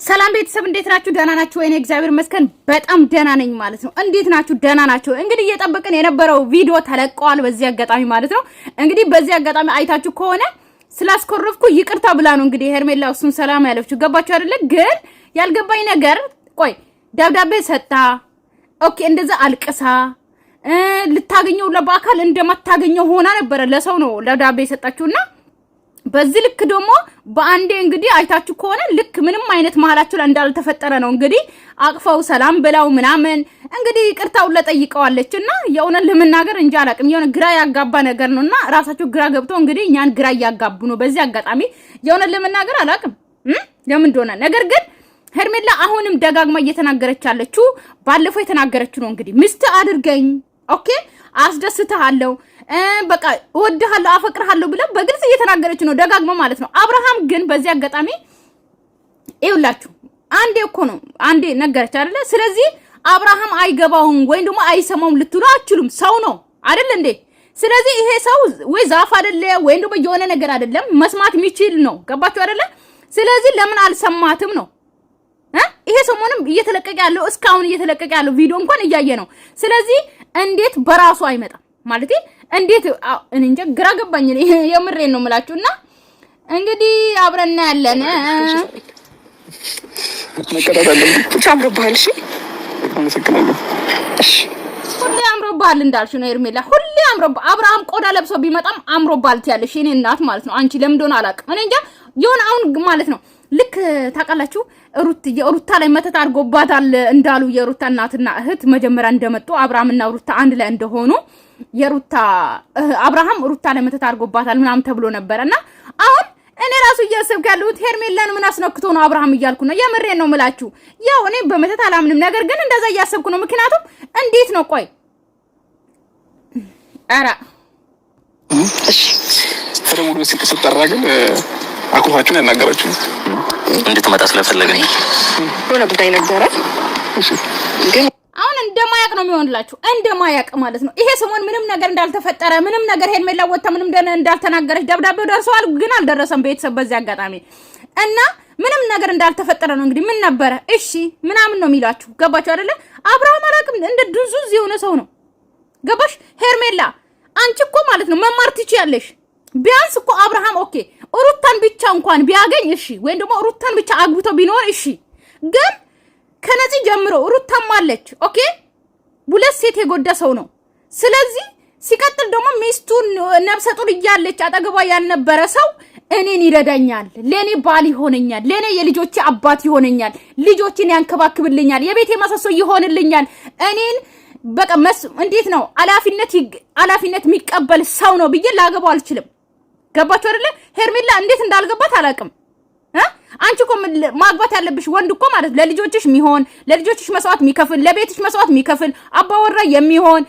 ሰላም ቤተሰብ እንዴት ናችሁ? ደህና ናችሁ ወይ? እግዚአብሔር ይመስገን በጣም ደህና ነኝ ማለት ነው። እንዴት ናችሁ? ደህና ናችሁ? እንግዲህ እየጠበቅን የነበረው ቪዲዮ ተለቀዋል በዚህ አጋጣሚ ማለት ነው። እንግዲህ በዚህ አጋጣሚ አይታችሁ ከሆነ ስላስኮረፍኩ ይቅርታ ብላ ነው እንግዲህ ሄርሜላ እሱን ሰላም ያለችው። ገባችሁ አይደለ? ግን ያልገባኝ ነገር ቆይ ደብዳቤ ሰጣ ኦኬ፣ እንደዛ አልቅሳ ልታገኘው ለባካል እንደማታገኘው ሆና ነበር። ለሰው ነው ደብዳቤ ሰጣችሁና በዚህ ልክ ደግሞ በአንዴ እንግዲህ አይታችሁ ከሆነ ልክ ምንም አይነት መሐላችሁ ላይ እንዳልተፈጠረ ነው እንግዲህ አቅፈው ሰላም ብላው ምናምን እንግዲህ ይቅርታው ለጠይቀዋለችና የሆነን ለመናገር እንጂ አላቅም የሆነ ግራ ያጋባ ነገር ነውና ራሳችሁ ግራ ገብቶ እንግዲህ እኛን ግራ ያጋቡ ነው። በዚህ አጋጣሚ የሆነን ለመናገር አላቅም ለምን እንደሆነ። ነገር ግን ሄርሜላ አሁንም ደጋግማ እየተናገረች ያለችው ባለፈው የተናገረችው ነው እንግዲህ ሚስት አድርገኝ ኦኬ አስደስተሃለሁ በቃ ወድሃለሁ አፈቅርሃለሁ ብለ በግልጽ እየተናገረች ነው ደጋግማ ማለት ነው። አብርሃም ግን በዚህ አጋጣሚ ይውላችሁ አንዴ እኮ ነው አንዴ ነገረች አይደለ? ስለዚህ አብርሃም አይገባውም ወይ ደግሞ አይሰማውም ልትሉ አትችሉም። ሰው ነው አይደል እንዴ? ስለዚህ ይሄ ሰው ወይ ዛፍ አይደለ ወይ ደግሞ የሆነ ነገር አይደለም መስማት የሚችል ነው። ገባችሁ አይደለ? ስለዚህ ለምን አልሰማትም ነው ይሄ ሰሞኑን እየተለቀቀ ያለው እስካሁን እየተለቀቀ ያለው ቪዲዮ እንኳን እያየ ነው። ስለዚህ እንዴት በራሱ አይመጣም ማለት እንዴት እንንጀ ግራ ገባኝ። የምሬን ነው የምላችሁና እንግዲህ አብረና ያለን ሁሌ አምሮባል እንዳልሽ ነው ሄርሜላ፣ ሁሌ አምሮባል። አብርሃም ቆዳ ለብሶ ቢመጣም አምሮባል ትያለሽ የኔ እናት ማለት ነው። አንቺ ለምን እንደሆነ አላውቅም እኔ እንጃ። የሆነ አሁን ማለት ነው ልክ ታውቃላችሁ ሩታ ላይ መተት አድርጎባታል እንዳሉ የሩታ እናትና እህት መጀመሪያ እንደመጡ አብርሃምና ሩታ አንድ ላይ እንደሆኑ የሩታ አብርሃም ሩታ ላይ መተት አድርጎባታል ምናምን ተብሎ ነበርና አሁን እኔ ራሱ እያሰብኩ ያለሁት ሄርሜላን ምን አስነክቶ ነው አብርሃም እያልኩ ነው። የምሬን ነው የምላችሁ። ያው እኔ በመተት አላምንም፣ ነገር ግን እንደዛ እያሰብኩ ነው። ምክንያቱም እንዴት ነው ቆይ አራ እሺ ተደውሎ ሲጠራ ግን አኩፋችሁን ያናገራችሁ እንድትመጣ ስለፈለግን ሆነ ጉዳይ ነገረ። እሺ ግን አሁን እንደማያቅ ነው የሚሆንላችሁ እንደማያቅ ማለት ነው። ይሄ ሰሞን ምንም ነገር እንዳልተፈጠረ ምንም ነገር ሄርሜላ ወጣ ምንም እንዳልተናገረች ደብዳቤው ደርሰዋል ግን አልደረሰም ቤተሰብ በዚህ አጋጣሚ እና ምንም ነገር እንዳልተፈጠረ ነው እንግዲህ ምን ነበረ እሺ ምናምን ነው የሚላችሁ። ገባችሁ አይደለ? አብርሃም አላቅም እንደ ድንዙዝ የሆነ ሰው ነው። ገባሽ? ሄርሜላ አንቺ እኮ ማለት ነው መማር ትችያለሽ። ቢያንስ እኮ አብርሃም ኦኬ ሩታን ብቻ እንኳን ቢያገኝ እሺ ወይ ደግሞ ሩታን ብቻ አግብቶ ቢኖር እሺ፣ ግን ከነዚህ ጀምሮ ሩታም አለች ኦኬ ሁለት ሴት የጎዳ ሰው ነው። ስለዚህ ሲቀጥል ደግሞ ሚስቱን ነብሰ ጡር እያለች አጠገቧ ያልነበረ ሰው እኔን ይረዳኛል፣ ለኔ ባል ይሆነኛል፣ ለኔ የልጆቼ አባት ይሆነኛል፣ ልጆችን ያንከባክብልኛል፣ የቤቴ ማሰሶ ይሆንልኛል፣ እኔን በቃ እንዴት ነው አላፊነት የሚቀበል ሰው ነው ብዬ ላገባው አልችልም። ገባችሁ አይደለ? ሄርሜላ እንዴት እንዳልገባት አላውቅም። አንቺ እኮ ማግባት ያለብሽ ወንድ እኮ ማለት ለልጆችሽ የሚሆን ለልጆችሽ መስዋዕት የሚከፍል ለቤትሽ መስዋዕት የሚከፍል አባወራ የሚሆን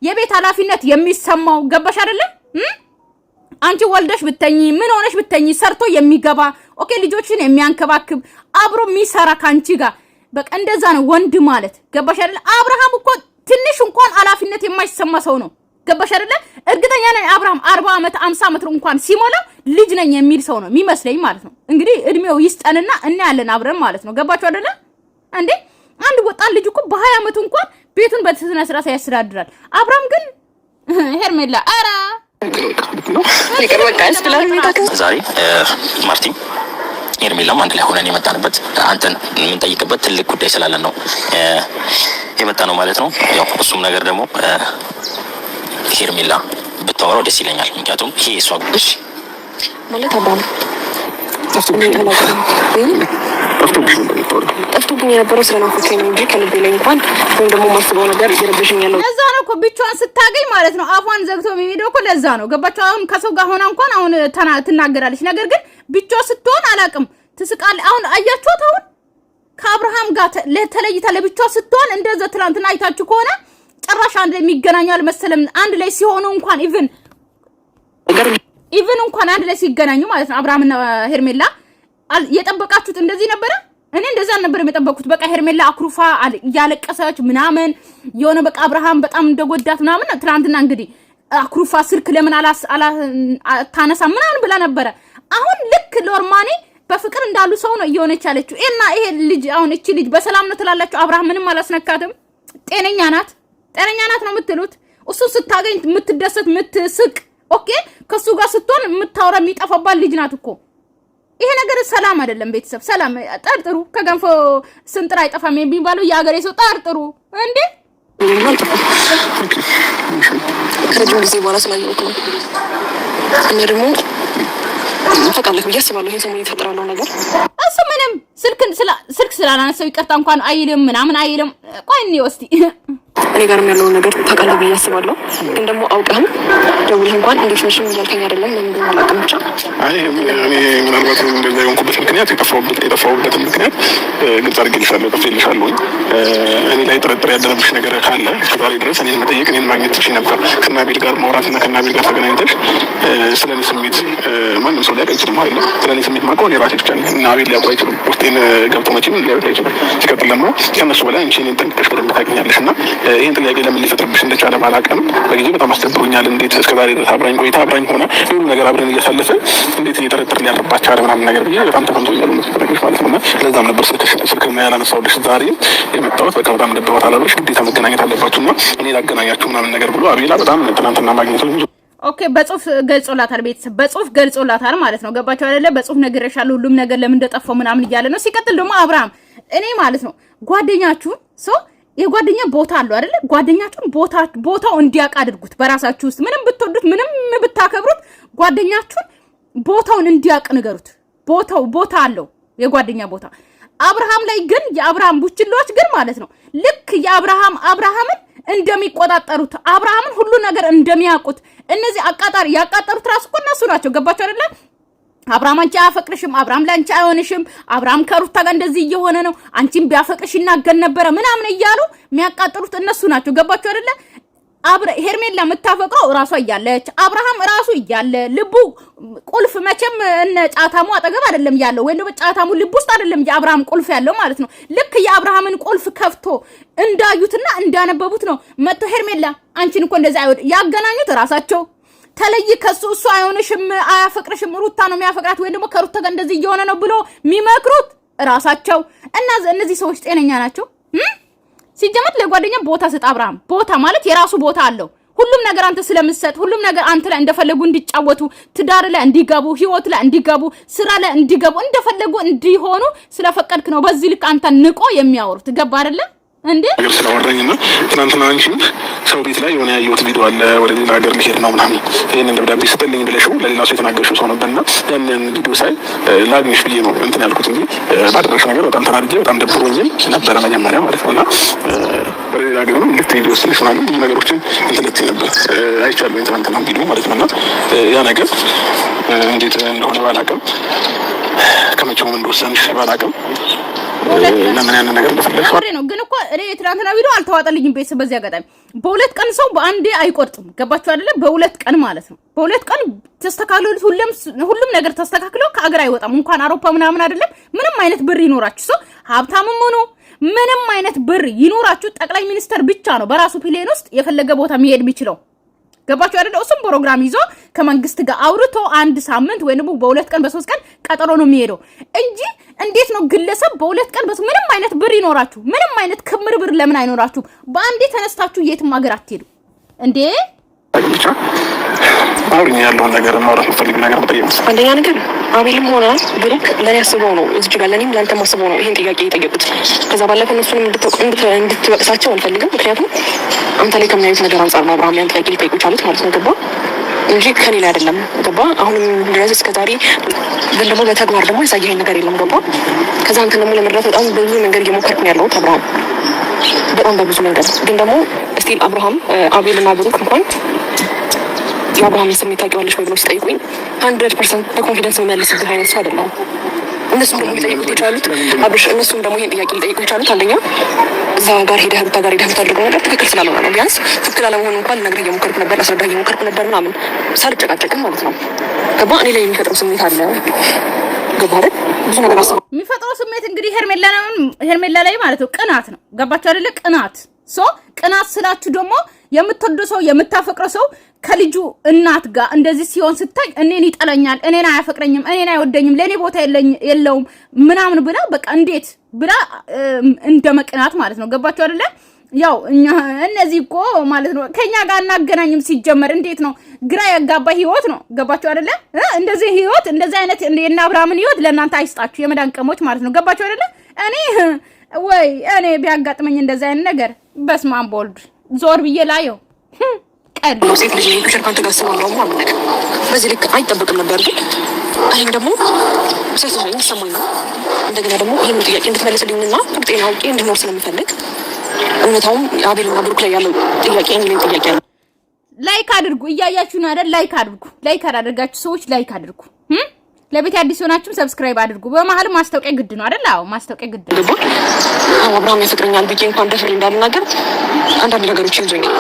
የቤት ኃላፊነት የሚሰማው ገባሽ አይደለ? አንቺ ወልደሽ ብተኝ ምን ሆነሽ ብተኝ ሰርቶ የሚገባ ኦኬ ልጆችሽን የሚያንከባክብ አብሮ የሚሰራ ካንቺ ጋር በቃ እንደዛ ነው ወንድ ማለት ገባሽ አይደለ? አብርሃም እኮ ትንሽ እንኳን ኃላፊነት የማይሰማ ሰው ነው። ገባሽ አይደለ? እርግጠኛ ነኝ አብርሃም 40 ዓመት 50 ዓመት እንኳን ሲሞላ ልጅ ነኝ የሚል ሰው ነው የሚመስለኝ ማለት ነው። እንግዲህ እድሜው ይስጠንና እና ያለን አብረን ማለት ነው። ገባችሁ አይደለ እንዴ? አንድ ወጣት ልጅ እኮ በ20 ዓመቱ እንኳን ቤቱን በስነ ስርዓት ያስተዳድራል። አብርሃም ግን ሄርሜላ አራ ዛሬ ማርቲን ሄርሜላም አንድ ላይ ሆነን የመጣንበት አንተን የምንጠይቅበት ትልቅ ጉዳይ ስላለን ነው የመጣ ነው ማለት ነው። ያው እሱም ነገር ደግሞ ሄርሜላ ብታወራው ደስ ይለኛል። ምክንያቱም ይሄ እሷ ጉዳይ ማለት አባም ጠፍቶብኝ የነበረው ስለናፈቀኝ ነው እንጂ ከልቤ ላይ እንኳን ወይም ደግሞ ማስበው ነገር ይረብሽኛል። ለዛ ነው እኮ ብቻዋን ስታገኝ ማለት ነው አፏን ዘግቶ የሚሄደው እኮ ለዛ ነው። ገባችሁ? አሁን ከሰው ጋር ሆና እንኳን አሁን ትናገራለች። ነገር ግን ብቻዋ ስትሆን አላቅም ትስቃለች። አሁን አያችሁት? አሁን ከአብርሃም ጋር ተለይታ ለብቻዋ ስትሆን እንደዛ ትላንትና አይታችሁ ከሆነ ጭራሽ አንድ ላይ የሚገናኛል መሰለም። አንድ ላይ ሲሆኑ እንኳን ኢቭን እንኳን አንድ ላይ ሲገናኙ ማለት ነው አብርሃምና ሄርሜላ የጠበቃችሁት እንደዚህ ነበረ? እኔ እንደዛ ነበር የጠበቁት። በቃ ሄርሜላ አኩርፋ ያለቀሰች ምናምን የሆነ በቃ አብርሃም በጣም እንደጎዳት ምናምን ትናንትና እንግዲህ አኩርፋ ስልክ ለምን ታነሳ ምናምን ብላ ነበረ። አሁን ልክ ሎርማኔ በፍቅር እንዳሉ ሰው ነው እየሆነች ያለችው። እና ይሄ ልጅ አሁን እቺ ልጅ በሰላም ነው ትላላችሁ? አብርሃም ምንም አላስነካትም፣ ጤነኛ ናት ነው የምትሉት? እሱ ስታገኝ የምትደሰት የምትስቅ ኦኬ፣ ከሱ ጋር ስትሆን የምታወራ የሚጠፋባት ልጅ ናት እኮ። ይሄ ነገር ሰላም አይደለም። ቤተሰብ ሰላም ጠርጥሩ። ከገንፎ ስንጥር አይጠፋም የሚባለው የሀገሬ ሰው ጠርጥሩ እንዴ። ከረጅም ጊዜ በኋላ ስላየሁት ነው እና ደግሞ ታውቃለህ ብዬ አስባለሁ ይሄ ሰሞኑን የተፈጠረው ነገር እሱ ምንም ስልክ ስላላነሳው ይቅርታ እንኳን አይልም ምናምን አይልም። ቆይ እኔ ወስቲ እኔ ጋርም ያለውን ነገር ታውቃለህ ብዬ አስባለሁ። ግን ደግሞ አውቀህም ደውለህ እንኳን እንዴት ነሽም እያልከኝ አይደለም። ለምን እንደሆነ አላውቅም። ብቻ እኔ ምናልባት እንደዛ የሆንኩበት ምክንያት የጠፋሁበት ምክንያት ግልጽ አድርጌልሻለሁ፣ ጠፍቼልሻለሁኝ። እኔ ላይ ጥርጥር ያደረብሽ ነገር ካለ እስከዛሬ ድረስ እኔን መጠየቅ እኔን ማግኘት ትችይ ነበር። ከናቤል ጋር ማውራትና ከናቤል ጋር ተገናኝተሽ ስለ እኔ ስሜት ማንም ሰው ሊያውቅ አይችልም አይደል? ስለ እኔ ስሜት ማውቀው እኔ ራሴ ብቻ ነኝ። ናቤል ሊያውቅ አይችልም። ውስጤን ገብቶ መቼም ሊያውቅ አይችልም። ሲቀጥል ደግሞ ከእነሱ በላይ አንቺ እኔን ጠንቅቀሽ በደንብ ታውቂኛለሽ እና ይህን ጥያቄ ለምን ሊፈጥርብሽ እንደቻለ ባላውቅም በጊዜው በጣም አስደብሮኛል። እንዴት እስከዛሬ ድረስ አብራኝ ቆይታ አብራኝ ሆነ ሁሉ ነገር አብረን እያሳለፈ እንዴት እየጠረጠር ሊያረባቸው አለ ምናምን ነገር ብዬ በጣም ተፈንቶኛል መስፈረሽ ማለት ነው። እና ለዛም ነበር ስልክና ያላነሳሁልሽ ዛሬ የመጣሁት። በቃ በጣም ደብሮት አለብሽ፣ ግዴታ መገናኘት አለባችሁ እና እኔ ላገናኛችሁ ምናምን ነገር ብሎ አቤላ በጣም ትናንትና ማግኘት ነው። ኦኬ በጽሁፍ ገልጾላታል። ቤተሰብ በጽሁፍ ገልጾላታል ማለት ነው። ገባችሁ አይደለ? በጽሁፍ ነግሬሻለሁ ሁሉም ነገር ለምን እንደጠፋው ምናምን እያለ ነው። ሲቀጥል ደግሞ አብርሃም እኔ ማለት ነው ጓደኛችሁን ሰው የጓደኛ ቦታ አለው አይደለ? ጓደኛችሁን ቦታው እንዲያውቅ አድርጉት። በራሳችሁ ውስጥ ምንም ብትወዱት ምንም ብታከብሩት ጓደኛችሁን ቦታውን እንዲያውቅ ንገሩት። ቦታ አለው የጓደኛ ቦታ። አብርሃም ላይ ግን የአብርሃም ቡችሎች ግን ማለት ነው ልክ አብርሃምን እንደሚቆጣጠሩት አብርሃምን ሁሉ ነገር እንደሚያውቁት እነዚህ ያቃጠሩት ራሱ እኮ እነሱ ናቸው። ገባችሁ አይደለ? አብርሃም አንቺ አያፈቅርሽም፣ አብርሃም ለአንቺ አይሆንሽም፣ አብርሃም ከሩታ ጋር እንደዚህ እየሆነ ነው፣ አንቺን ቢያፈቅርሽ ይናገር ነበረ ምናምን እያሉ የሚያቃጥሉት እነሱ ናቸው። ገባችሁ አይደለ? ሄርሜላ የምታፈቅረው ራሷ እያለች አብርሃም ራሱ እያለ ልቡ ቁልፍ መቼም እነ ጫታሙ አጠገብ አይደለም ያለው፣ ወይ ደግሞ ጫታሙ ልብ ውስጥ አይደለም የአብርሃም ቁልፍ ያለው ማለት ነው። ልክ የአብርሃምን ቁልፍ ከፍቶ እንዳዩትና እንዳነበቡት ነው መጥቶ ሄርሜላ አንቺን እኮ እንደዛ ያገናኙት ራሳቸው። ተለይ ከሱ እሱ አይሆንሽም፣ አያፈቅርሽም፣ ሩታ ነው የሚያፈቅራት ወይ ደግሞ ከሩታ ጋር እንደዚህ እየሆነ ነው ብሎ የሚመክሩት ራሳቸው። እና እነዚህ ሰዎች ጤነኛ ናቸው? ሲጀመር ለጓደኛ ቦታ ሰጥ። አብርሃም ቦታ ማለት የራሱ ቦታ አለው። ሁሉም ነገር አንተ ስለምትሰጥ ሁሉም ነገር አንተ ላይ እንደፈለጉ እንዲጫወቱ፣ ትዳር ላይ እንዲገቡ፣ ህይወት ላይ እንዲገቡ፣ ስራ ላይ እንዲገቡ፣ እንደፈለጉ እንዲሆኑ ስለፈቀድክ ነው በዚህ ልክ አንተ ንቆ የሚያወሩት። ገባ አይደለ እንዴ? ነገር ስለወረኝና ትናንትና አንቺ ሰው ቤት ላይ የሆነ ያየሁት ቪዲዮ አለ፣ ወደ ሌላ ሀገር ሊሄድ ነው ምናምን ይሄንን ደብዳቤ ስጥልኝ ብለሽው ለሌላ ሰው የተናገርሽው ሰው ነበርና ያንን ቪዲዮ ሳይ ላግኝሽ ብዬ ነው እንትን ያልኩት እንጂ ባደረግሽ ነገር በጣም ተናድጄ በጣም ደብሮኝ ነበረ መጀመሪያ ማለት ነውና ወደ ሌላ ሀገር ነው ልትሄጂ ወስነሽ ምናምን ብዙ ነገሮችን እንትን ልትይ ነበር አይቻለሁ የትናንትና ቪዲዮ ማለት ነውና ያ ነገር እንዴት እንደሆነ ባላውቅም ከመቼውም እንደወሰንሽ ባላውቅም ለምን ያንን ነገር እንደፈለግሽ ነው። ግን እኮ እኔ የትናንትና ቪዲዮ አልተዋጠልኝም። ቤተሰብ በዚህ አጋጣሚ በሁለት ቀን ሰው በአንዴ አይቆርጥም። ገባችሁ አይደለ? በሁለት ቀን ማለት ነው። በሁለት ቀን ተስተካክሎት ሁሉም ነገር ተስተካክሎ ከአገር አይወጣም። እንኳን አውሮፓ ምናምን አይደለም ምንም አይነት ብር ይኖራችሁ ሰው ሀብታምም ሆኖ ምንም አይነት ብር ይኖራችሁ ጠቅላይ ሚኒስተር ብቻ ነው በራሱ ፕሌን ውስጥ የፈለገ ቦታ መሄድ የሚችለው። ገባችሁ አይደለ? እሱም ፕሮግራም ይዞ ከመንግስት ጋር አውርቶ አንድ ሳምንት ወይ ደግሞ በሁለት ቀን በሶስት ቀን ቀጠሮ ነው የሚሄደው እንጂ እንዴት ነው ግለሰብ በሁለት ቀን ምንም አይነት ብር ይኖራችሁ ምንም አይነት ክምር ብር ለምን አይኖራችሁ በአንዴ ተነስታችሁ የትም ሀገር አትሄዱ እንዴ? አውሪኝ ያለውን ነገር ማውራት የምፈልግ ነገር መጠየቅ ነው። አንደኛ ነገር አቤልም ሆነ ብሩክ ለኔ አስበው ነው እዚህ ጋር ለኔም ለአንተም አስበው ነው ይሄን ጥያቄ የጠየቁት። ከዛ ባለፈ እነሱንም እንድትወቅሳቸው አልፈልግም። ምክንያቱም አንተ ላይ ከሚያዩት ነገር አንጻር ነው አብርሃም ያን ጥያቄ ሊጠይቁ ቻሉት ማለት ነው። ገባ እንጂ ከኔ ላይ አይደለም። ገባ አሁንም ድረስ እስከዛሬ ግን ደግሞ በተግባር ደግሞ ያሳየኸኝ ነገር የለም። ገባ ከዛ አንተ ደግሞ ለመረዳት በጣም ብዙ ነገር እየሞከርኩ ነው ያለሁት አብርሃም፣ በጣም በብዙ ነገር ግን ደግሞ እስቲ አብርሃም አቤልና ብሩክ እንኳን የአብርሃም ስሜት ታውቂዋለሽ ወይ ብሎ ሲጠይቁኝ 100% በኮንፊደንስ የሚመልስብህ አይነት ሰው አይደለም። እነሱም ደግሞ ሊጠይቁት የቻሉት አብርሽ፣ እነሱም ደግሞ ይሄን ጥያቄ ሊጠይቁ የቻሉት አንደኛ እዛ ጋር ሄደህ ሩታ ጋር ሄደህ የምታደርገው ነገር ትክክል ስላልሆነ ነው። ቢያንስ ትክክል አለመሆኑ እንኳን ልነግርህ እየሞከርኩ ነበር፣ ላስረዳህ እየሞከርኩ ነበር ምናምን ሳልጨቃጨቅም ማለት ነው። ገባ እኔ ላይ የሚፈጥረው ስሜት አለ። ገባ አይደል? ብዙ ነገር አስበው የሚፈጥረው ስሜት እንግዲህ ሄርሜላ ላይ ማለት ነው ቅናት ነው። ገባችሁ አይደለ? ቅናት ቅናት ስላችሁ ደግሞ የምትወዱ ሰው የምታፈቅረው ሰው ከልጁ እናት ጋር እንደዚህ ሲሆን ስታይ እኔን ይጠላኛል፣ እኔን አያፈቅረኝም፣ እኔን አይወደኝም፣ ለኔ ቦታ የለውም ምናምን ብላ በቃ እንዴት ብላ እንደመቅናት ማለት ነው። ገባችሁ አይደለ? ያው እኛ እነዚህ እኮ ማለት ነው ከኛ ጋር እናገናኝም ሲጀመር እንዴት ነው ግራ ያጋባ ህይወት ነው። ገባችሁ አይደለ? እንደዚህ ህይወት እንደዚህ አይነት እና አብርሃምን ህይወት ለእናንተ አይስጣችሁ የመዳን ቀሞች ማለት ነው። ገባችሁ አይደለ? እኔ ቢያጋጥመኝ እንደዚህ አይነት ነገር በስመ አብ ወልድ ዞር ብዬ ላየው ቀል ሴት ልጅ ፒቸር ካንተ ጋር ስማው ነው ማለት ነው። በዚህ ልክ አይጠበቅም ነበር ግን አይን ደግሞ ሴት ልጅ ይሰማኝ ነው። እንደገና ደግሞ ይሄን ጥያቄ እንድትመልስልኝና ቁጤና አውቄ እንድኖር ስለምፈልግ እውነታውም አቤልና ብሩክ ላይ ያለው ጥያቄ እኔ ጥያቄ ነው። ላይክ አድርጉ፣ እያያችሁ ነው አይደል? ላይክ አድርጉ። ላይክ አላደርጋችሁ ሰዎች ላይክ አድርጉ። ለቤት አዲስ ሆናችሁም ሰብስክራይብ አድርጉ። በመሀል ማስታወቂያ ግድ ነው አይደል? አዎ ማስታወቂያ ግድ ነው። አብርሃም ያፈቅረኛል ብዬ እንኳን ደፍሬ እንዳልናገር አንዳንድ ነገሮች ይዞኛል።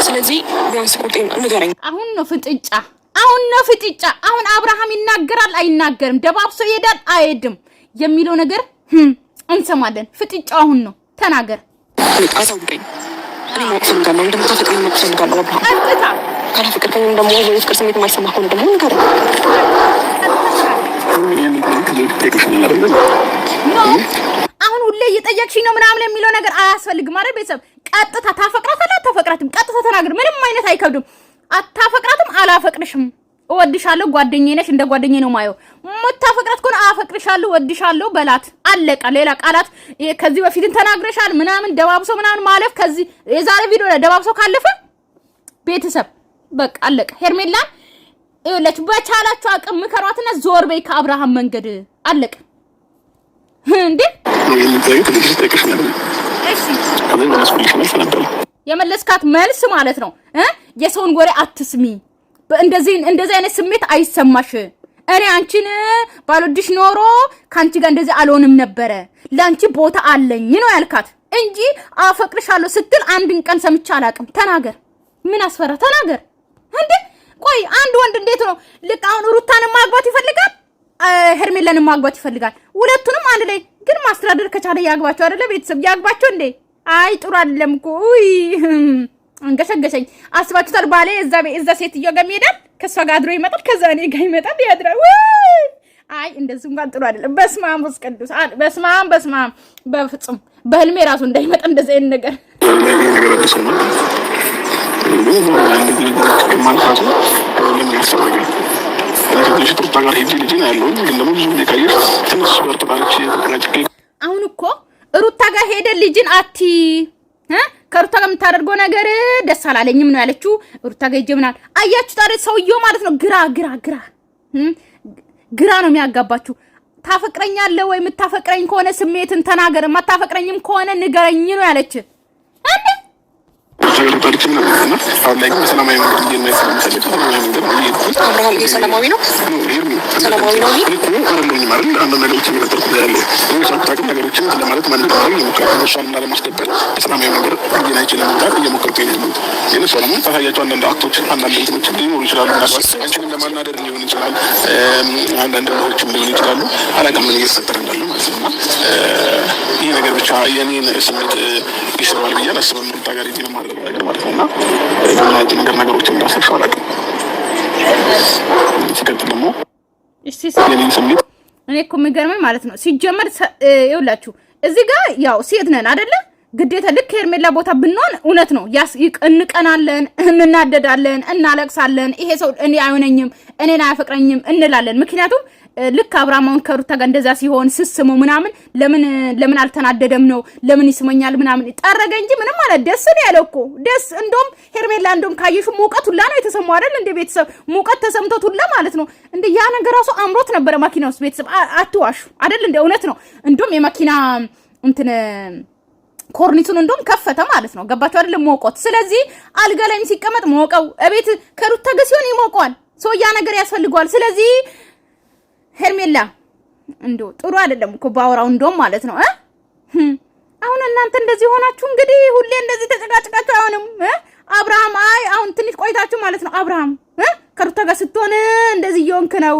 ስለዚህ ቢያንስ ቁጤን ንገረኝ። አሁን ነው ፍጥጫ። አሁን አብርሃም ይናገራል አይናገርም፣ ደባብሶ ይሄዳል አይሄድም የሚለው ነገር እንሰማለን። ፍጥጫው አሁን ነው። ተናገር። አሳውቀኝ። እኔ ማወቅ ፈልጋለሁ። እንደምታፈቅረኝ ማወቅ ፈልጋለሁ። አብርሃም አንተ ካላፈቀርከኝ ደግሞ የፍቅር ስሜት የማይሰማህ ከሆነ ደግሞ ንገረኝ። አሁን ሁሌ እየጠየቅሽኝ ነው ምናምን የሚለው ነገር አያስፈልግም አይደል? ቤተሰብ ቀጥታ ታፈቅራታለህ አታፈቅራትም፣ ቀጥታ ተናገር። ምንም አይነት አይከብድም። አታፈቅራትም፣ አላፈቅርሽም፣ እወድሻለሁ፣ ጓደኛዬ ነሽ፣ እንደ ጓደኛዬ ነው ማየው። የምታፈቅራት ከሆነ አፈቅርሻለሁ፣ እወድሻለሁ በላት። አለቀ። ሌላ ቃላት ከዚህ በፊትን ተናግረሻል ምናምን ደባብሶ ምናምን ማለፍ ከዚህ የዛሬ ቪዲዮ ላይ ደባብሶ ካለፈ ቤተሰብ በቃ አለቀ። ሄርሜላን ይኸውላችሁ በቻላችሁ አቅም ምከሯትና ዞር በይ ከአብርሃም መንገድ። አለቀ እንዴ? እሺ የመለስካት መልስ ማለት ነው የሰውን ወሬ አትስሚ። እንደዚህ አይነት ስሜት አይሰማሽ። እኔ አንቺን ባልወድሽ ኖሮ ካንቺ ጋር እንደዚህ አልሆንም ነበረ፣ ላንቺ ቦታ አለኝ ነው ያልካት እንጂ አፈቅርሻለሁ ስትል አንድን ቀን ሰምቼ አላቅም። ተናገር። ምን አስፈራ? ተናገር እንዴ! ቆይ አንድ ወንድ እንዴት ነው ልክ አሁን ሩታን ማግባት ይፈልጋል፣ ሄርሜላን ማግባት ይፈልጋል። ሁለቱንም አንድ ላይ ግን ማስተዳደር ከቻለ ያግባቸው አይደለ? ቤተሰብ ያግባቸው እንዴ? አይ ጥሩ አይደለም እኮ አንገሸገሸኝ። አስባችሁታል? ባሌ እዛ ሴትዮ ጋር ይሄዳል፣ ከሷ ጋር አድሮ ይመጣል፣ ከዛ እኔ ጋር ይመጣል ያድራል። አይ እንደዚህ እንኳን ጥሩ አይደለም። በስመ አብ ወወልድ ቅዱስ በስመ አብ በፍጹም በህልሜ ራሱ እንዳይመጣ እንደዚህ አይነት ነገር አሁን እኮ ሩታ ጋር ሄደ ልጅን አቲ ከሩታ ጋር የምታደርገው ነገር ደስ አላለኝም ነው ያለችው። ሩታ ጋር ይጀምናል። አያችሁ ታዲያ ሰውየው ማለት ነው ግራ ነው የሚያጋባችሁ። ታፈቅረኛለህ ወይ? የምታፈቅረኝ ከሆነ ስሜትን ተናገር፣ የማታፈቅረኝም ከሆነ ንገረኝ ነው ያለች። ሰላማዊ ነው። ይሄ ነገር ብቻ የኔን ስሜት ይስባል ብዬ አላስብም። ታጋሪ ነው ማለት ነውና ነገር ነገሮችን እንዳሰብሽው አላውቅም። ሲቀጥል ደግሞ የኔን ስሜት እኔ እኮ የሚገርመኝ ማለት ነው ሲጀመር ይኸውላችሁ እዚህ ጋር ያው ሴት ነን አይደለ? ግዴታ ልክ ሄርሜላ ቦታ ብንሆን እውነት ነው እንቀናለን፣ እንናደዳለን፣ እናለቅሳለን። ይሄ ሰው እኔ አይሆነኝም፣ እኔን አያፈቅረኝም እንላለን። ምክንያቱም ልክ አብርሃምን ከሩታ ጋር እንደዛ ሲሆን ስስሙ ምናምን ለምን አልተናደደም ነው ለምን ይስመኛል ምናምን ጠረገ እንጂ ምንም ማለት ደስ ነው ያለው እኮ ደስ እንደውም ሄርሜላ እንደውም ካየሹ ሙቀት ሁላ ነው የተሰማው አይደል? እንደ ቤተሰብ ሙቀት ተሰምቶት ሁላ ማለት ነው እንደ ያ ነገር ራሱ አምሮት ነበረ ማኪና ውስጥ ቤተሰብ አትዋሹ አይደል? እንደ እውነት ነው እንደውም የማኪና እንትን ኮርኒሱን እንደውም ከፈተ ማለት ነው። ገባችሁ አይደል? ሞቆት ስለዚህ አልጋ ላይም ሲቀመጥ ሞቀው እቤት ከሩታ ጋር ሲሆን ይሞቀዋል። ሰው ያ ነገር ያስፈልገዋል። ስለዚህ ሄርሜላ እንደው ጥሩ አይደለም እኮ ባወራው እንደውም ማለት ነው አሁን እናንተ እንደዚህ ሆናችሁ እንግዲህ ሁሌ እንደዚህ ተጨቃጭቃችሁ አይሆንም። አብርሃም አሁን ትንሽ ቆይታችሁ ማለት ነው አብርሃም ከሩታ ጋር ስትሆን እንደዚህ እየሆንክ ነው፣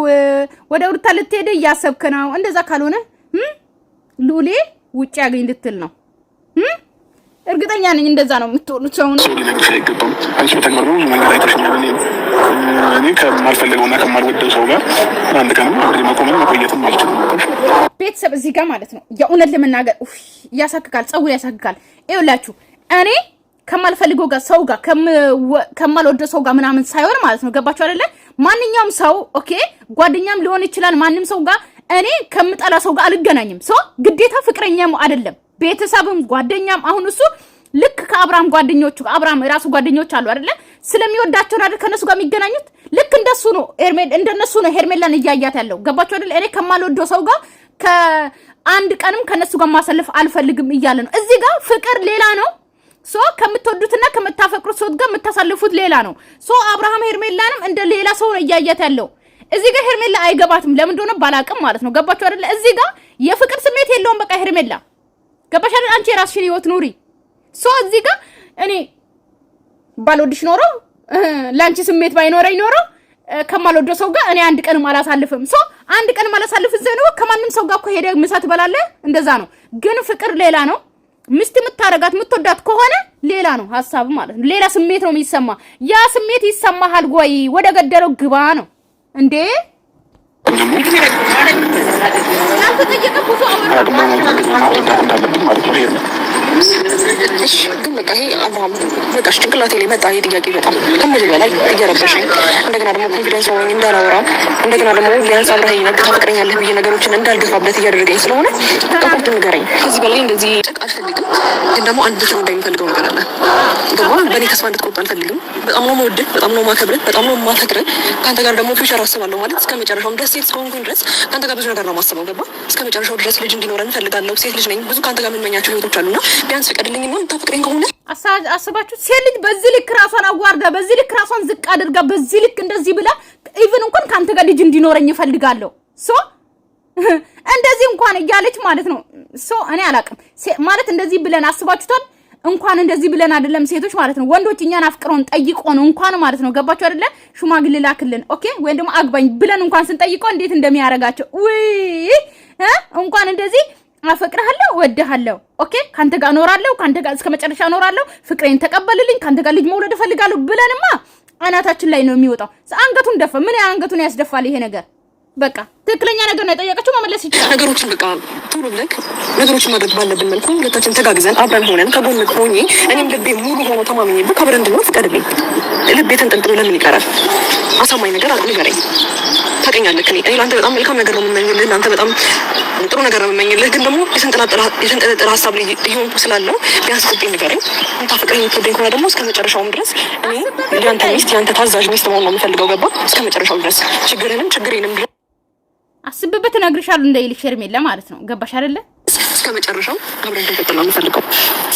ወደ ሩታ ልትሄድ እያሰብክ ነው። እንደዛ ካልሆነ ሉሌ ውጪ ያገኝ ልትል ነው። እርግጠኛ ነኝ እንደዛ ነው የምትሆኑት። ሰው ሊነግርሽ አይገባም። አንቺ በተግባር ነው መንገድ አይተሽኛል። እኔ ከማልፈልገውና ከማልወደው ሰው ጋር አንድ ቀንም አብሬ መቆምም መቆየትም አልችልም። ቤተሰብ እዚህ ጋር ማለት ነው የእውነት ለመናገር ያሳክካል፣ ጸጉር ያሳክካል። ይኸውላችሁ እኔ ከማልፈልገው ጋር ሰው ጋር ከማልወደው ሰው ጋር ምናምን ሳይሆን ማለት ነው ገባችሁ አይደለ? ማንኛውም ሰው ኦኬ ጓደኛም ሊሆን ይችላል። ማንም ሰው ጋር እኔ ከምጠላ ሰው ጋር አልገናኝም። ሰው ግዴታ ፍቅረኛም አይደለም ቤተሰብም ጓደኛም። አሁን እሱ ልክ ከአብርሃም ጓደኞቹ አብርሃም ራሱ ጓደኞች አሉ አይደለ? ስለሚወዳቸው አይደል ከነሱ ጋር የሚገናኙት። ልክ እንደሱ ነው እንደነሱ ነው ሄርሜላን እያያት ያለው ገባችሁ አይደል? እኔ ከማልወደው ሰው ጋር ከአንድ ቀንም ከነሱ ጋር ማሳለፍ አልፈልግም እያለ ነው። እዚህ ጋር ፍቅር ሌላ ነው። ሶ ከምትወዱትና ከምታፈቅሩት ሰው ጋር የምታሳልፉት ሌላ ነው። ሶ አብርሃም ሄርሜላንም እንደ ሌላ ሰው ነው እያያት ያለው። እዚህ ጋር ሄርሜላ አይገባትም። ለምን እንደሆነ ባላቅም ማለት ነው ገባችሁ አይደል? እዚህ ጋር የፍቅር ስሜት የለውም። በቃ ሄርሜላ ገባሽ አይደል? አንቺ የራስሽን ህይወት ኑሪ። ሶ እዚህ ጋር እኔ ባልወድሽ ኖሮ ላንቺ ስሜት ባይኖረኝ ኖሮ ከማልወደው ሰው ጋር እኔ አንድ ቀንም አላሳልፍም። ሶ አንድ ቀንም አላሳልፍም ዘነው ከማንም ሰው ጋር እኮ ሄደ ምሳ ትበላለህ። እንደዛ ነው። ግን ፍቅር ሌላ ነው። ሚስት የምታረጋት የምትወዳት ከሆነ ሌላ ነው ሐሳብ ማለት ነው። ሌላ ስሜት ነው የሚሰማ። ያ ስሜት ይሰማሃል ወይ? ወደ ገደለው ግባ ነው እንዴ? ግን በቃ ይሄ አብርሃም በቃ ጭንቅላቴ ላይ መጣ። ይሄ ጥያቄ በጣም ከምል በላይ እየረበሸኝ፣ እንደገና ደግሞ ኮንፊደንስ ሆኜ እንዳላወራ፣ እንደገና ደግሞ ቢያንስ አብርሃም ነገ ታፈቅረኛለህ ብዬ ነገሮችን እንዳልገፋበት እያደረገኝ ስለሆነ ቁርጥ ንገረኝ። ከዚህ በላይ እንደዚህ ጭቅ አልፈልግም። ግን ደግሞ አንድ ብቻ እንደሚፈልገው ነገር አለ። ደግሞ በእኔ ተስፋ እንድትቆርጥ አልፈልግም። በጣም ነው የምወድህ፣ በጣም ነው የማከብርህ፣ በጣም ነው የማፈቅርህ። ከአንተ ጋር ደግሞ ፊውቸር አስባለሁ ማለት እስከ መጨረሻው ድረስ ሴት እስከሆንኩኝ ድረስ ከአንተ ጋር ብዙ ነገር ነው የማስበው። ገባ? እስከ መጨረሻው ድረስ ልጅ እንዲኖረን እፈልጋለሁ። ሴት ልጅ ነኝ። ብዙ ከአንተ ጋር የምመኛቸው ህይወቶች አሉና ቢያንስ ፍቀድልኝ እና የምታፈቅረኝ ከሆነ አስባችሁ። ሴት ልጅ በዚህ ልክ ራሷን አዋርዳ፣ በዚህ ልክ ራሷን ዝቅ አድርጋ፣ በዚህ ልክ እንደዚህ ብላ ኢቭን እንኳን ከአንተ ጋር ልጅ እንዲኖረኝ እፈልጋለሁ ሶ እንደዚህ እንኳን እያለች ማለት ነው። ሶ እኔ አላቅም ማለት እንደዚህ ብለን አስባችሁታል? እንኳን እንደዚህ ብለን አይደለም ሴቶች ማለት ነው ወንዶች እኛን አፍቅረውን ጠይቆን እንኳን ማለት ነው ገባችሁ አይደለ? ሽማግሌ ላክልን ኦኬ ወይ ደግሞ አግባኝ ብለን እንኳን ስንጠይቀው እንዴት እንደሚያረጋቸው ወይ እንኳን እንደዚህ አፈቅርሃለሁ ወድሃለሁ ኦኬ ካንተ ጋር ኖራለሁ ካንተ ጋር እስከ መጨረሻ ኖራለሁ ፍቅሬን ተቀበልልኝ ካንተ ጋር ልጅ መውለድ እፈልጋለሁ ብለንማ አናታችን ላይ ነው የሚወጣው። አንገቱን ደፈ ምን አንገቱን ያስደፋል ይሄ ነገር? በቃ ትክክለኛ ነገር ነው የጠየቀችው መመለስ ይችላል። ነገሮችን በቃ ቶሎ ብለክ ነገሮችን ማድረግ ባለብን መልኩ ሁለታችን ተጋግዘን አብረን ሆነን ከጎንክ ሆኜ እኔም ልቤ ሙሉ ሆኖ ተማምኜበት አብረን እንድንሆን ፍቀድልኝ። ልቤ ተንጠልጥሎ ለምን ይቀራል? አሳማኝ ነገር ንገረኝ። ታውቀኛለህ እኔ ለአንተ በጣም መልካም ነገር ነው የምመኝልህ፣ ለአንተ በጣም ጥሩ ነገር ነው የምመኝልህ። ግን ደግሞ የተንጠለጠለ ሀሳብ ላይ ይሆንኩ ስላለው ቢያንስ ቁጤ ንገረኝ። የምታፈቅረኝ የምትወደኝ ከሆነ ደግሞ እስከ መጨረሻውም ድረስ እኔ ያንተ ሚስት ያንተ ታዛዥ ሚስት መሆን ነው የምፈልገው። ገባ? እስከ መጨረሻው ድረስ ችግርንም ችግሬንም አስብበት እነግርሻለሁ እንዳይልሽ ሄርሜላ ማለት ነው። ገባሽ አይደለ? እስከ መጨረሻው አብረን እንድንቀጥል ነው የምፈልገው።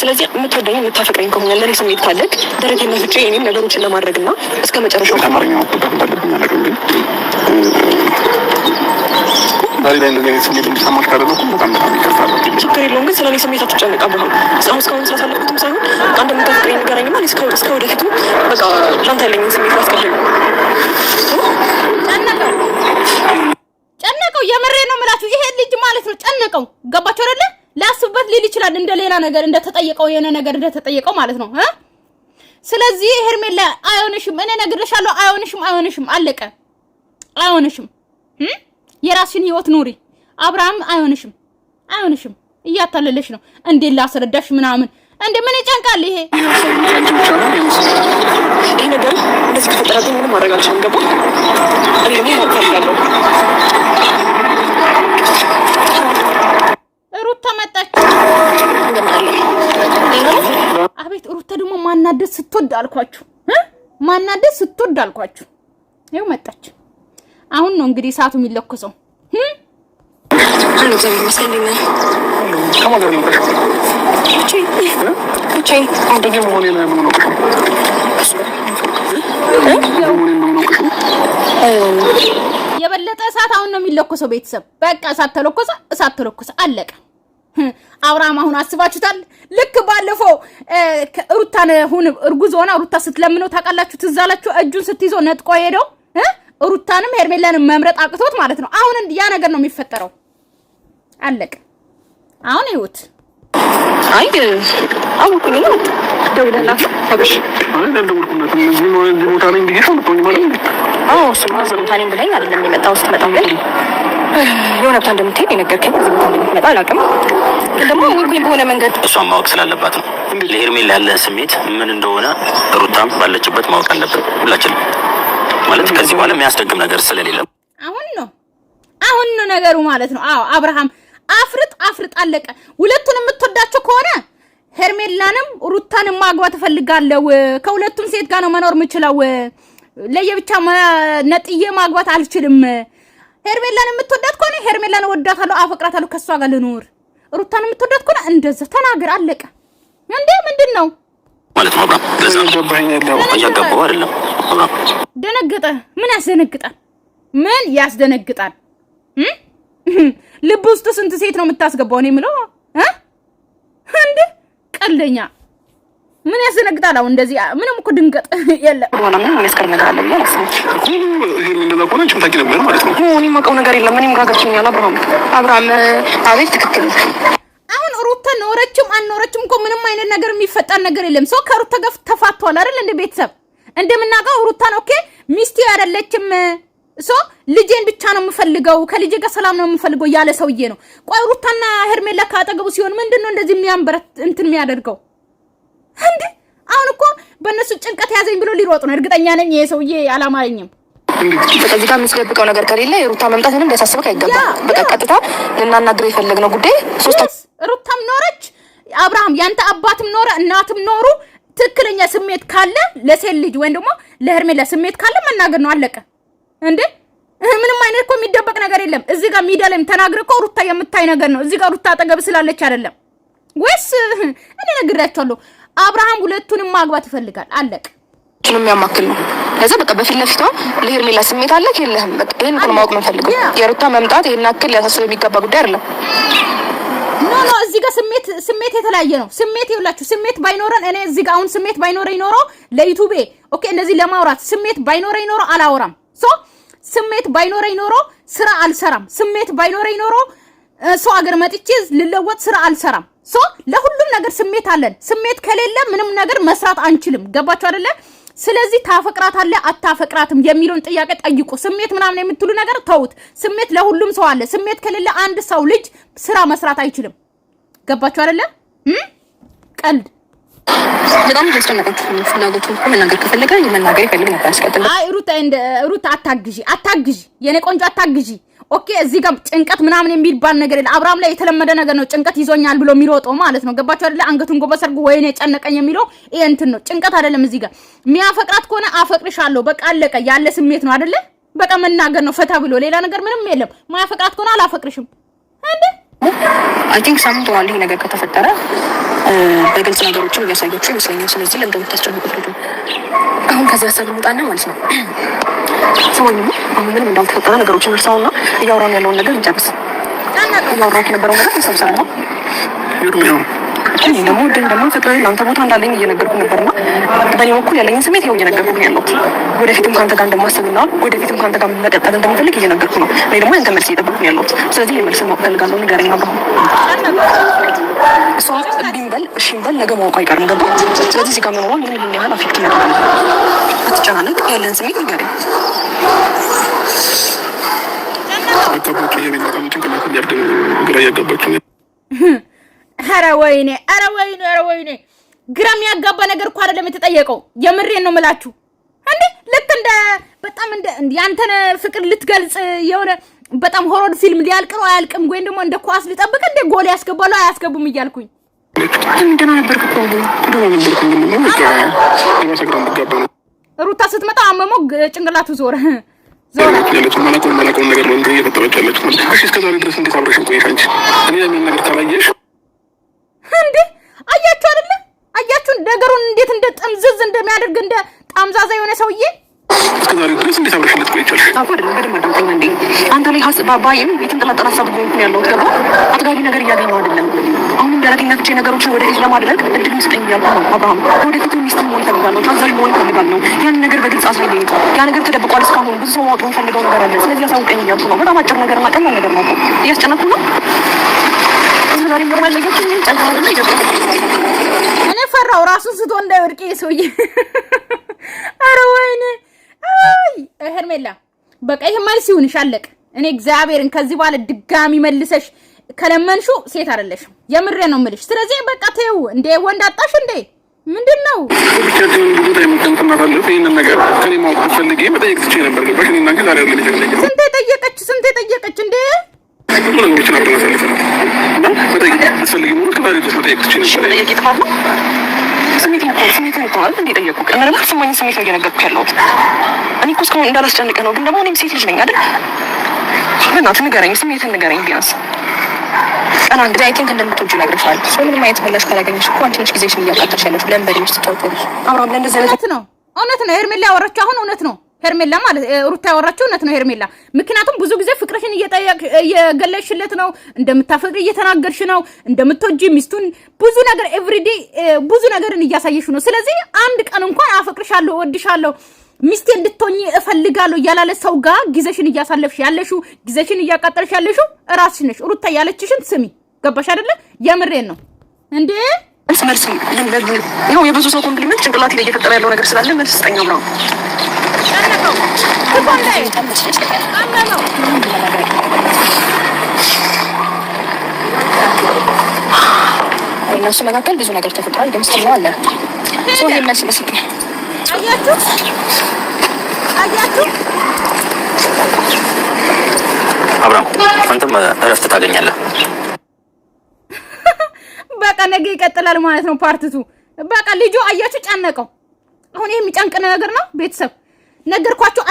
ስለዚህ የምትወደኝ የምታፈቅረኝ ከሆነ ለኔ ስሜት ካለክ ደረቴን ነፍቼ እኔም ነገሮችን ለማድረግና እስከ መጨረሻው ተማሪኛው ተቀበል እንዳለብኝ አላውቅም። ግን ዛሬ ላይ እንደዚህ አይነት ስሜት እንዲሰማሽ ካደረኩ በጣም ይከፋል። ችግር የለውም ግን ስለኔ ስሜት አትጨነቅ አብርሃም። እስካሁን ስላሳለፍኩትም ሳይሆን አንድ የምታፈቅረኝ ንገረኝና እስከ ወደፊቱ በቃ ላንተ ያለኝን ስሜት ላስቀድም። ጨነቀው የምሬ ነው የምላችሁ። ይሄ ልጅ ማለት ነው ጨነቀው። ገባችሁ አይደለ? ላስብበት ሊል ይችላል እንደ ሌላ ነገር እንደተጠየቀው የሆነ ነገር እንደተጠየቀው ማለት ነው ስለዚህ ሄርሜላ አይሆንሽም፣ እኔ ነግሬሻለሁ። አይሆንሽም አለቀ። አይሆንሽም የራስሽን ህይወት ኑሪ። አብርሃም አይሆንሽም እያታለለሽ ነው። እንዴ ላስረዳሽ ምናምን እንዴ ምን ይጨንቃል? ይሄ ነገር እንደዚህ ከተፈጠረብኝ ምንም ማድረግ አልችልም። ገባ? እኔ ማውቃለሁ። ሩታ መጣች። አቤት ሩታ ደግሞ ማናደስ ስትወድ አልኳችሁ። ይኸው መጣች። አሁን ነው እንግዲህ ሰዓቱ የሚለኮሰው። የበለጠ እሳት አሁን ነው የሚለኮሰው። ቤተሰብ በቃ እሳት ተለኮሰ አለቀ። አብርሃም አሁን አስባችሁታል? ልክ ባለፈው ሩታን ሁን እርጉዝ ሆና ሩታ ስትለምነው ታውቃላችሁ? ትዝ አላችሁ? እጁን ስትይዘው ነጥቆ ሄደው ሩታንም ሄርሜላንም መምረጥ አቅቶት ማለት ነው። አሁን ያ ነገር ነው የሚፈጠረው። አለቀ። አሁን ይሁት አይ አውቁኝ ነው ደውለላት ታብሽ አይ ደውልኩላት እዚህ ቦታ ላይ እንዲገሽ ነው ማለት ነው። አዎ ስማ ዘምታኔም ብለኝ አይደለም የመጣው ስትመጣው ግን የሆነ ቦታ እንደምትሄድ የነገርከኝ እዚህ ቦታ እንደምትመጣ አላውቅም። ደግሞ ወርቁኝ በሆነ መንገድ እሷን ማወቅ ስላለባት ነው። ለሄርሜላ ያለ ስሜት ምን እንደሆነ ሩታም ባለችበት ማወቅ አለብን ሁላችንም። ማለት ከዚህ በኋላ የሚያስደግም ነገር ስለሌለ አሁን ነው ነገሩ ማለት ነው። አዎ አብርሃም አፍርጥ አለቀ። ሁለቱን የምትወዳቸው ከሆነ ሄርሜላንም ሩታንም ማግባት እፈልጋለሁ። ከሁለቱም ሴት ጋር ነው መኖር የምችለው። ለየብቻ ነጥዬ ማግባት አልችልም። ሄርሜላን የምትወዳት ከሆነ ሄርሜላን ወዳታለሁ፣ አፈቅራታለሁ፣ ከሷ ጋር ልኖር። ሩታን የምትወዳት ከሆነ እንደዛ ተናገር አለቀ። እንዴ ምንድነው ማለት ነው? አብርሃም ለዛ ነው ያጋባው አይደለም? አብርሃም ደነገጠ። ምን ያስደነግጣል? ምን ያስደነግጣል? ልብ ውስጥ ስንት ሴት ነው የምታስገባው? እኔ የምለው እንዴ ቀልደኛ ምን ያስደነግጣል? አሁን እንደዚህ ምንም እኮ ድንገት የለም። ወላ ምን ያስከር ነገር አለ ማለት ነው። ይሄ ምን እንደዛ ቆንጆ ታቂ ነበር ማለት ነው። እኔ የማውቀው ነገር የለም። እኔም ጋጋችኛል። አብርሃም አቤት ትክክል። አሁን ሩታ ኖረችም አልኖረችም እኮ ምንም አይነት ነገር የሚፈጠር ነገር የለም። ሰው ከሩታ ጋር ተፋቷል አይደል? እንደ ቤተሰብ እንደምናውቀው ሩታን ኦኬ ሚስቴ አይደለችም ሶ ልጄን ብቻ ነው የምፈልገው ከልጄ ጋር ሰላም ነው የምፈልገው ያለ ሰውዬ ነው። ቆይ ሩታና ሄርሜላ ካጠገቡ ሲሆን ምንድነው እንደዚህ የሚያንበረት እንትን የሚያደርገው እንዴ? አሁን እኮ በእነሱ ጭንቀት ያዘኝ ብሎ ሊሮጥ ነው። እርግጠኛ ነኝ ይሄ ሰውዬ አላማረኝም። ከዚህ ጋር የምትደብቀው ነገር ከሌለ የሩታ መምጣትንም ሊያሳስበው አይገባም። በቃ ቀጥታ ልናናግረው የፈለግነው ጉዳይ ሩታም ኖረች አብርሃም ያንተ አባትም ኖረ እናትም ኖሩ ትክክለኛ ስሜት ካለ ለሴት ልጅ ወይም ደግሞ ለሄርሜላ ስሜት ካለ መናገር ነው አለቀ። እንዴ ምንም አይነት እኮ የሚደበቅ ነገር የለም። እዚህ ጋር ሚዲያ ላይም ተናግረ እኮ ሩታ የምታይ ነገር ነው። እዚህ ጋር ሩታ አጠገብ ስላለች አይደለም ወይስ እኔ ነግራችኋለሁ። አብርሃም ሁለቱንም ማግባት ይፈልጋል አለቀ። እሱንም የሚያማክል ነው። ለዛ በቃ በፊት ለፊቷ ለሄርሜላ ስሜት አለ የለህም በቃ ይሄን እኮ ማወቅ ነው ፈልገው። የሩታ መምጣት ይሄን አክል ሊያሳስብ የሚገባ ጉዳይ አይደለም። ኖ እዚህ ጋር ስሜት የተለያየ ነው። ስሜት ይውላችሁ ስሜት ባይኖረን እኔ እዚህ ጋር አሁን ስሜት ባይኖረኝ ኖሮ ለዩቲዩብ ኦኬ እንደዚህ ለማውራት ስሜት ባይኖረኝ ኖሮ አላወራም። ሶ ስሜት ባይኖረኝ ኖሮ ስራ አልሰራም። ስሜት ባይኖረኝ ኖሮ ሰው ሀገር መጥቼ ልለወጥ ስራ አልሰራም። ሶ ለሁሉም ነገር ስሜት አለን። ስሜት ከሌለ ምንም ነገር መስራት አንችልም። ገባችሁ አይደለ? ስለዚህ ታፈቅራታለህ አታፈቅራትም የሚለውን ጥያቄ ጠይቁ። ስሜት ምናምን የምትሉ ነገር ተውት። ስሜት ለሁሉም ሰው አለ። ስሜት ከሌለ አንድ ሰው ልጅ ስራ መስራት አይችልም። ገባችሁ አይደለ? ቀልድ በጣም ተጨነቀች። ፍላጎቱ መናገር ከፈለገ የመናገር ይፈልግ ነበር አስቀጥል። አይ ሩታ አታግዢ የኔ ቆንጆ አታግዢ። ኦኬ እዚህ ጋር ጭንቀት ምናምን የሚባል ነገር የለ። አብርሃም ላይ የተለመደ ነገር ነው ጭንቀት ይዞኛል ብሎ የሚሮጠው ማለት ነው። ገባችሁ አይደለ? አንገቱን ጎበሰርጉ ወይኔ ጨነቀኝ የሚለው ይሄ እንትን ነው፣ ጭንቀት አይደለም። እዚህ ጋር የሚያፈቅራት ከሆነ አፈቅርሻለሁ በቃ አለቀ ያለ ስሜት ነው አይደለ? በቃ መናገር ነው ፈታ ብሎ ሌላ ነገር ምንም የለም። ማያፈቅራት ከሆነ አላፈቅርሽም እንዴ? አይ ቲንክ ሳምንቷል ይሄ ነገር ከተፈጠረ በግልጽ ነገሮችን እያሳየችው ይመስለኛል። ስለዚህ ለምን እንደምታስጨንቁት ልጅ አሁን ከዚህ ሀሳብ እንውጣና ማለት ነው ሰውኝ አሁን ምንም እንዳልተፈጠረ ነገሮችን እርሳውና እያወራን ያለውን ነገር እንጨርስ። እያወራን የነበረው ነገር ተሰብሰብ ነው እኔ ደግሞ ፍቅሬ ለአንተ ቦታ እንዳለኝ እየነገርኩ ነበርና በእኔ በኩል ያለኝን ስሜት ይኸው እየነገርኩ ነው ያለሁት። ወደፊትም ከአንተ ጋር እንደማስብና ወደፊትም ከአንተ ጋር መቀጠል እንደምፈልግ እየነገርኩ ነው። እኔ ደግሞ ያንተ መልስ እየጠበቅኩ ነው ያለሁት። ስለዚህ የመልስ ማወቅ እፈልጋለሁ። ንገረኝ አብርሃም። እሷ እምቢም በል እሺም በል ነገ ማወቁ አይቀርም። ገባ? ስለዚህ እዚህ ጋር መኖሯ ምን ያህል አፌክት ያደርጋል? አትጨናነቅ። ያለን ስሜት ንገረኝ። አካባቢ የሚመጣው ጭንቅላት ያርድ ግራ ያጋባችሁ ኧረ ወይኔ ግራ የሚያጋባ ነገር እኮ አይደለም የተጠየቀው። የምሬን ነው የምላችሁ። እንዴ ልክ እንደ በጣም እንደ ያንተን ፍቅር ልትገልጽ የሆነ በጣም ሆሮር ፊልም ሊያልቅ ነው አያልቅም፣ ወይ ደግሞ እንደ ኳስ ሊጠብቅ እንደ ጎል ያስገባሉ አያስገቡም እያልኩኝ እንደና ነበር ሩታ ስትመጣ አመመው ጭንቅላቱ ዞረ ያለችው ማላቆም ነገር ነው እየፈጠረች ያለችው። እሺ እስከዛሬ ድረስ እንዴት አብረሽን ቆየሽ አንቺ? እኔ ያንን ነገር ካላየሽ እንዴ አያችሁ አይደለ? አያችሁ ነገሩን እንዴት እንደ ጥምዝዝ እንደሚያደርግ እንደ ጣምዛዛ የሆነ ሰውዬ እስከዛሬ ድረስ እንዴት አብረሽን ልትቆይቻለሽ? አቋደም በደንብ አዳምጠኝ እንዴ። አንተ ላይ ባባይም የተንጠላጠላ ሀሳብ ነው ያለው። ገባ? አጥጋቢ ነገር እያገኘው አይደለም። አሁንም ደረተኛቶች ነገሮችን ወደፊት ለማድረግ እድል ስጠኝ እያልኩ ነው አብርሃም። ወደፊት ሚስት መሆን እፈልጋለሁ፣ ታዛዥ መሆን እፈልጋለሁ። ያን ነገር በግልጽ አሳየኝ። ያ ነገር ተደብቋል እስካሁን ብዙ ሰው ማወቅ የሚፈልገው ነገር አለ። ስለዚህ አሳውቀኝ እያልኩ ነው። በጣም አጭር ነገር እና ቀላል ነገር ነው። እያስጨነኩ ነው። ዛሬ ኖርማል ነገር ምን ጨንቀው ነው ይገባል። እኔ ፈራው ራሱን ስቶ እንዳይወድቅ ሰውዬ። ኧረ ወይኔ አይ ሄርሜላ በቃ ይሄ መልስ ይሁንሽ አለቀ። እኔ እግዚአብሔርን ከዚህ በኋላ ድጋሚ መልሰሽ ከለመንሹ ሴት አይደለሽም። የምሬ ነው የምልሽ። ስለዚህ በቃ ተይው እንዴ ወንድ አጣሽ እንዴ ምንድነው? ብቻችንን ብዙ ታይም ተንተናታለሁ። ይሄንን ነገር ከኔ ማውጣት ፈልጌ መጠየቅ ትችይ ነበር። ገባሽ? እኔና ግን ዛሬ ያለ ልጅ ነው። ስንቴ ጠየቀች እንዴ? ሁሉ ነገሮችን አበላሳለች ነው እና መጠየቅ ትፈልጊ ነው ከዛሬ ድረስ መጠየቅ ትችይ ነበር። መጠየቅ ይጥፋል ነው ስሜት ይባላል እንዴ? ጠየቁ እና ደግሞ ስማኝ ስሜት ነው እየነገርኩህ ያለሁት። እኔ እኮ እስካሁን እንዳላስጨንቅህ ነው፣ ግን ደግሞ እኔም ሴት ልጅ ነኝ አይደል? በእናትህ ንገረኝ፣ ስሜትን ንገረኝ ቢያንስ ቀና እንግዲህ አይ ቲንክ እንደምትወጂው ነግሬሻለሁ። ሰው ምንም አይነት ምላሽ ካላገኘሽ እኮ አንቺ ነሽ ጊዜሽን እያቃጠልሽ ያለሽው። ለምን በደምብ ስትወጪ አብራም ለእንደዚህ እውነት ነው ሄርሜላ ያወራችው አሁን እውነት ነው። ሄርሜላ ማለት ሩታ ያወራችው እውነት ነው ሄርሜላ። ምክንያቱም ብዙ ጊዜ ፍቅርሽን እየገለጽሽለት ነው፣ እንደምታፈቅሪ እየተናገርሽ ነው፣ እንደምትወጂ ሚስቱን ብዙ ነገር ኤቭሪዴ ብዙ ነገርን እያሳየሽ ነው። ስለዚህ አንድ ቀን እንኳን አፈቅርሻለሁ፣ እወድሻለሁ፣ ሚስቴ እንድትሆኚ እፈልጋለሁ ያላለ ሰው ጋር ጊዜሽን እያሳለፍሽ ያለሽው ጊዜሽን እያቃጠልሽ ያለሽው ራስሽ ነሽ። ሩታ ያለችሽን ስሚ። ገባሽ አይደለ? የምሬን ነው እንዴ መልስ ይኸው የብዙ ሰው ኮምፕሊመንት ጭንቅላት ላይ እየፈጠረ ያለው ነገር ስላለ መልስ ስጠኛው ነው ታነቀው ትቆንዳይ አመነው እነሱ መካከል ብዙ ነገር ተፈጥሯል። ደምስተኛው አለ ሰው መልስ መስጠት አያችሁ አብራም አንተም እረፍት ታገኛለህ። በቃ ነገ ይቀጥላል ማለት ነው ፓርቲቱ። በቃ ልጁ አያችሁ ጨነቀው። አሁን ይሄ የሚጨንቅ ነገር ነው። ቤተሰብ ነገርኳችሁ።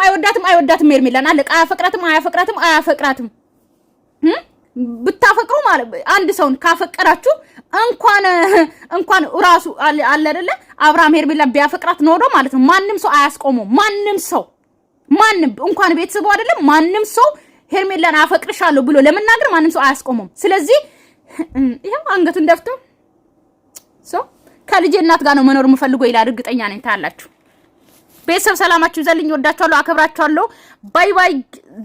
አይወዳትም ሄርሜላን አለቃ። አያፈቅራትም ብታፈቅሩ ማለት አንድ ሰውን ካፈቀራችሁ እንኳን ራሱ አለ አይደለ አብርሃም ሄርሜላ ቢያፈቅራት ኖሮ ማለት ነው ማንም ሰው አያስቆመው። ማንም እንኳን ቤተሰቡ አይደለም ማንም ሰው ሄርሜላን አፈቅርሻለሁ ብሎ ለመናገር ማንም ሰው አያስቆመው። ስለዚህ ይሄው አንገቱን ደፍቶ ከልጄ እናት ጋር ነው መኖር የምፈልገው ይላል። እርግጠኛ ነኝ ታላችሁ። ቤተሰብ ሰላማችሁ ይዘልኝ። ወዳችኋለሁ፣ አከብራችኋለሁ። ባይ ባይ።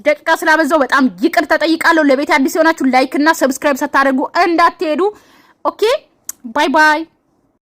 ደቂቃ ስላበዛው በጣም ይቅርታ ጠይቃለሁ። ለቤት አዲስ የሆናችሁ ላይክ እና ሰብስክራይብ ሳታደርጉ እንዳትሄዱ። ኦኬ ባይ ባይ።